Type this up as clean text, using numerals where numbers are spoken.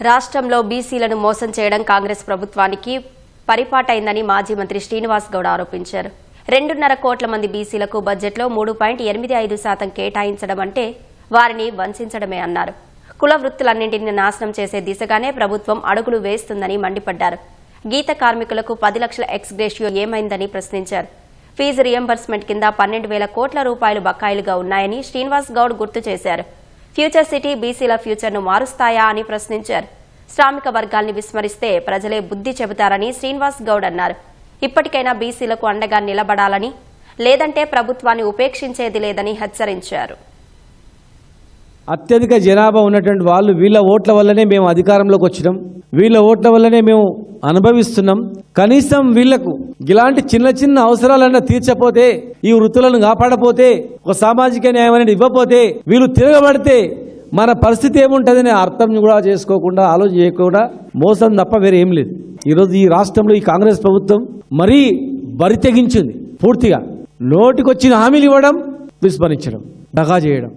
రాష్ట్రంలో బీసీలను మోసం చేయడం కాంగ్రెస్ ప్రభుత్వానికి పరిపాటైందని మాజీ మంత్రి శ్రీనివాస్ గౌడ్ ఆరోపించారు. 2.5 కోట్ల మంది బీసీలకు బడ్జెట్లో 3.85% కేటాయించడం అంటే వారిని వంచడమే అన్నారు. కుల వృత్తులన్నింటినీ నాశనం చేసే దిశగానే ప్రభుత్వం అడుగులు వేస్తుందని మండిపడ్డారు. గీత కార్మికులకు 10 లక్షల ఎక్స్ గ్రేషియో ఏమైందని ప్రశ్నించారు. ఫీజు రియంబర్స్మెంట్ కింద 12,000 కోట్ల రూపాయలు బకాయిలుగా ఉన్నాయని శ్రీనివాస్ గౌడ్ గుర్తు చేశారు. ఫ్యూచర్ సిటీ బీసీల ఫ్యూచర్ను మారుస్తాయా అని ప్రశ్నించారు. శ్రామిక వర్గాల్ని విస్మరిస్తే ప్రజలే బుద్ధి చెబుతారని శ్రీనివాస్ గౌడ్ అన్నారు. ఇప్పటికైనా బీసీలకు అండగా నిలబడాలని, లేదంటే ప్రభుత్వాన్ని ఉపేక్షించేది లేదని హెచ్చరించారు. అత్యధిక జనాభా ఉన్నటువంటి వాళ్ళు వీళ్ళ ఓట్ల వల్లనే మేము అధికారంలోకి వచ్చినాం, వీళ్ళ ఓట్ల వల్లనే మేము అనుభవిస్తున్నాం. కనీసం వీళ్లకు ఇలాంటి చిన్న చిన్న అవసరాలన్నా తీర్చపోతే, ఈ వృత్తులను కాపాడపోతే, ఒక సామాజిక న్యాయం అనేది ఇవ్వకపోతే, వీళ్ళు తిరగబడితే మన పరిస్థితి ఏముంటుందని అర్థం కూడా చేసుకోకుండా, ఆలోచన చేయకుండా మోసం తప్ప వేరే ఏం లేదు. ఈరోజు ఈ రాష్ట్రంలో ఈ కాంగ్రెస్ ప్రభుత్వం మరీ బరి తెగించింది. పూర్తిగా నోటికొచ్చిన హామీలు ఇవ్వడం, విస్మరించడం, దగా చేయడం.